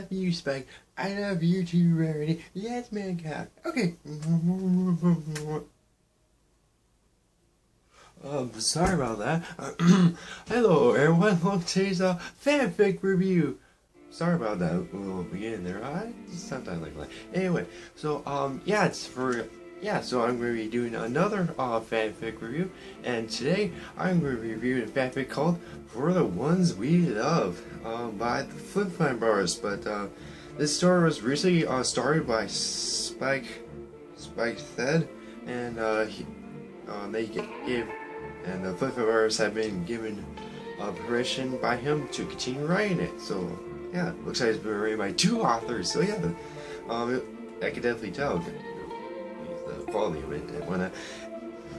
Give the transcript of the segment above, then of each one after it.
love you, Spike. I love you too, Rarity. Yes, man, cat. Okay. Sorry about that. Hello, everyone. Welcome to today's fanfic review. Sorry about that little beginning there. I sometimes like that. Anyway, so so I'm going to be doing another fanfic review, and today I'm going to be reviewing a fanfic called "For the Ones We Love" by the Flip Brothers. But this story was recently started by Spike said, and the Flip Brothers have been given permission by him to continue writing it. So yeah, looks like it's been written by two authors. So yeah, I can definitely tell the quality of it and whatnot.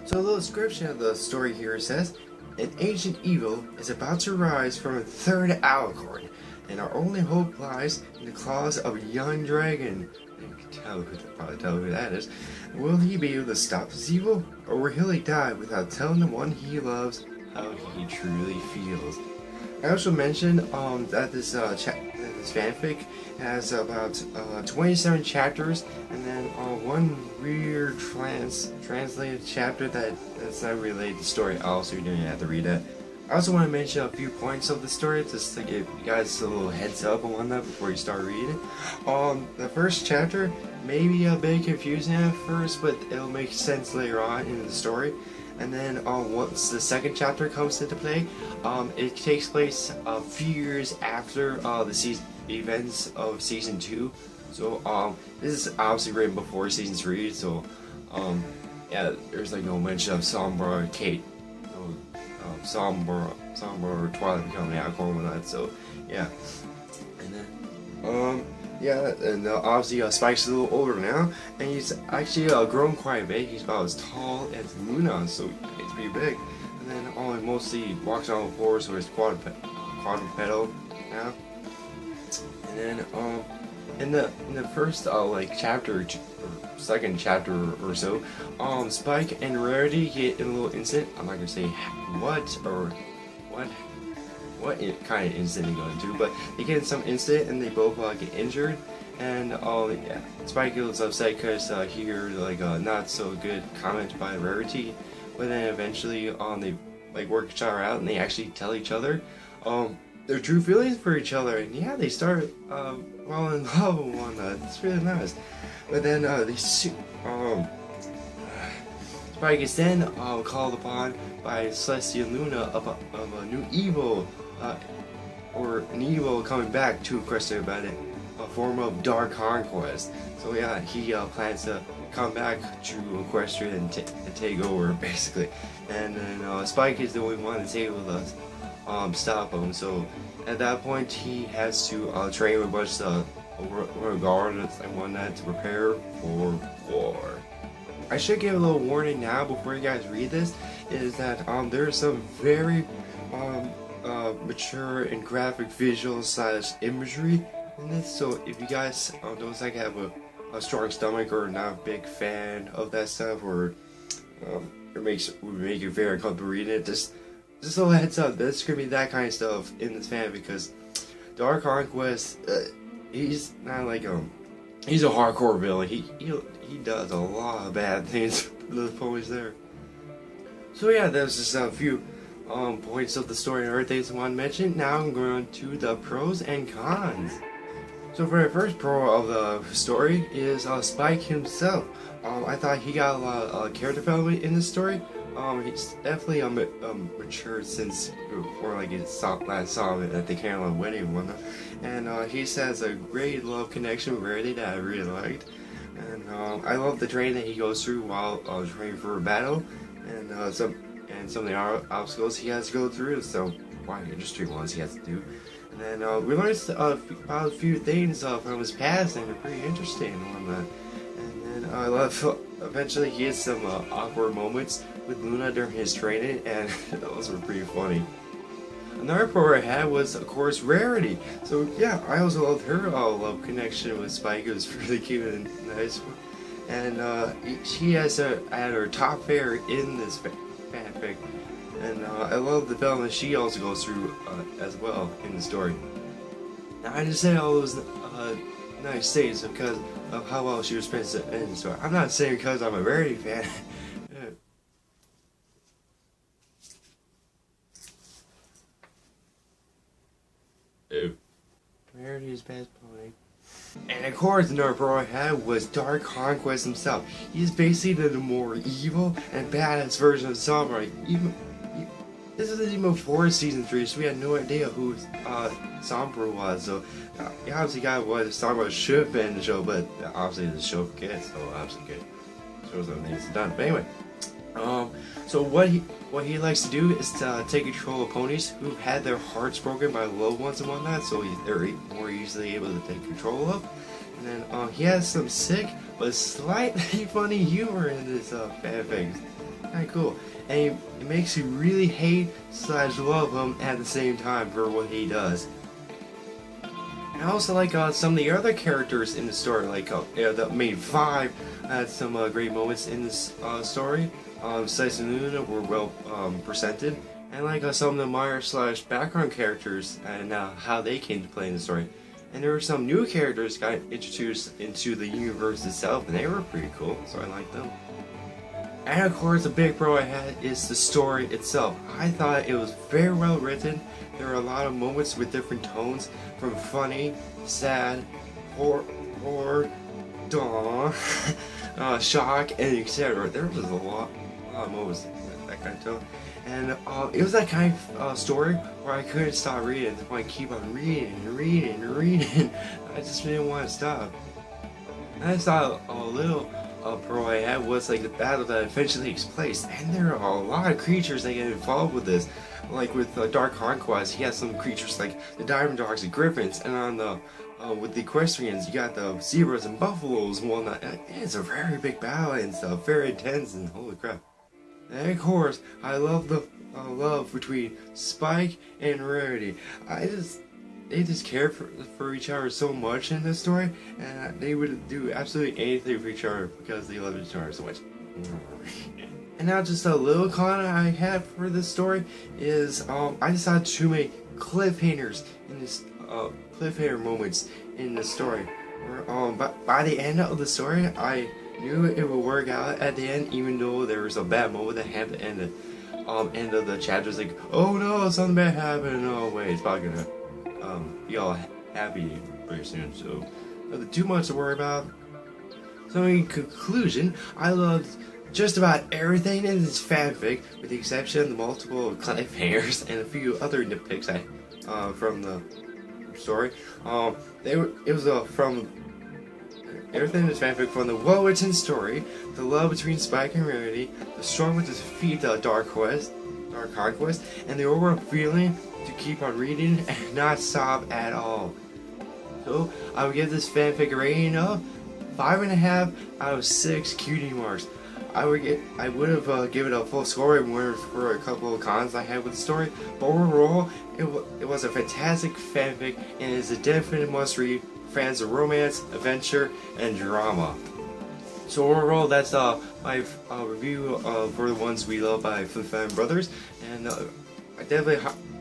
So the description of the story here says, an ancient evil is about to rise from a third alicorn, and our only hope lies in the claws of a young dragon. You can probably tell who that is. Will he be able to stop this evil, or will he die without telling the one he loves how he truly feels? I also mentioned that this fanfic has about 27 chapters, and then one weird translated chapter that's not related to the story. Also, you don't have to read that. I also want to mention a few points of the story, just to give you guys a little heads up and whatnot before you start reading. The first chapter may be a bit confusing at first, but it'll make sense later on in the story. And then once the second chapter comes into play, it takes place a few years after the events of season 2. So this is obviously written before season 3. So yeah, there's like no mention of Sombra or Kate, Sombra or Twilight becoming Alicorn and that. So yeah, and then yeah, and obviously Spike's a little older now, and he's actually grown quite a bit. He's about as tall as Luna, so he's pretty big. And then he mostly walks on the floor, so he's quadrupedal now. And then in the first like chapter or second chapter or so, Spike and Rarity get in a little incident. I'm not gonna say what kind of incident they go into, but they get in some incident and they both get injured, and yeah, Spike was upset because he heard like a not so good comment by Rarity, but then eventually they like work each other out and they actually tell each other their true feelings for each other, and yeah, they start falling in love with one another. It's really nice. But then Spike is then called upon by Celestia Luna of a new evil, or an evil coming back to Equestria about it, a form of dark conquest. So yeah, he plans to come back to Equestria and take over basically. And then Spike is the only one that's able to stop him. So at that point, he has to train with a bunch of regardless and whatnot to prepare for war. I should give a little warning now before you guys read this, is that there's some very mature and graphic visuals / imagery in this. So if you guys don't like have a strong stomach or not a big fan of that stuff, or would make you very uncomfortable reading it, just a little heads up, there's gonna be that kind of stuff in this fan, because Dark Conquest, he's not like he's a hardcore villain. He does a lot of bad things for the points there. So yeah, there's just a few points of the story and other things I want to mention. Now I'm going to the pros and cons. So for the first pro of the story is Spike himself. I thought he got a lot of character development in this story. He's definitely matured since before like his last saw him at the Caroline wedding and whatnot. And he has a great love connection with Rarity that I really liked. And I love the training that he goes through while training for a battle, and some of the obstacles he has to go through. So quite interesting ones he has to do. And then we learned about a few things from his past, and they're pretty interesting and whatnot. And then I love eventually he has some awkward moments with Luna during his training, and those were pretty funny. Another pro I had was, of course, Rarity. So yeah, I also loved her love connection with Spike. It was really cute and nice. And she has had her top fair in this fanfic. And I love the development she also goes through as well in the story. Now I just say all those United States because of how well she was presented in the story. I'm not saying because I'm a Rarity fan. Rarity's best pony. And of course, another bro I had was Dark Conquest himself. He's basically the more evil and badass version of Samurai. This is even before season 3, so we had no idea who Sombra was. So, he obviously got what Sombra should have been in the show, but obviously the show forgets, so obviously good. Shows everything is done. But anyway, so what he likes to do is to take control of ponies who've had their hearts broken by loved ones and whatnot, so they're more easily able to take control of. And then he has some sick but slightly funny humor in this fanfic. Kinda cool. And it makes you really hate / love him at the same time for what he does. And I also like some of the other characters in the story, like the main 5 had some great moments in this story. Slice and Luna were well presented, and like some of the minor / background characters and how they came to play in the story. And there were some new characters got introduced into the universe itself, and they were pretty cool, so I liked them. And of course, the big pro I had is the story itself. I thought it was very well written. There were a lot of moments with different tones, from funny, sad, horror, dawn, shock, and etc. There was a lot of moments that kind of tone. And it was that kind of story where I couldn't stop reading. I keep on reading and reading and reading. I just didn't want to stop. And I thought a little pro I had was like the battle that eventually takes place, and there are a lot of creatures that get involved with this. Like with Dark Conquest, he has some creatures like the Diamond Dogs and Griffins, and on the with the equestrians, you got the zebras and buffaloes and whatnot. And it's a very big battle and stuff, very intense, and holy crap. And of course, I love the love between Spike and Rarity. They just care for each other so much in this story, and they would do absolutely anything for each other because they love each other so much. And now just a little con I have for this story is I decided to make cliffhangers in this cliffhanger moments in the story. But by the end of the story, I knew it would work out at the end, even though there was a bad moment that happened at the end of the chapter. It's like, oh no, something bad happened. No way, it's probably gonna be all happy very soon. So nothing too much to worry about. So in conclusion, I loved just about everything in this fanfic, with the exception of the multiple cliffhangers and a few other nitpicks from the story. It was from everything in this fanfic, from the well-written story, the love between Spike and Rarity, the struggle to defeat the Dark Conquest, and the overall feeling to keep on reading and not stop at all. So I would give this fanfic a rating of 5.5 out of 6 cutie marks. I would have given it a full score and went for a couple of cons I had with the story, but overall it was a fantastic fanfic and is a definite must-read for fans of romance, adventure, and drama. So overall, that's my review for The Ones We Love by Flynn Brothers, and I definitely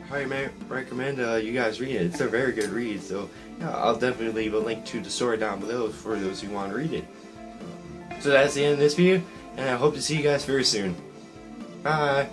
highly recommend you guys read it. It's a very good read, so yeah, I'll definitely leave a link to the story down below for those who want to read it. So that's the end of this video, and I hope to see you guys very soon. Bye!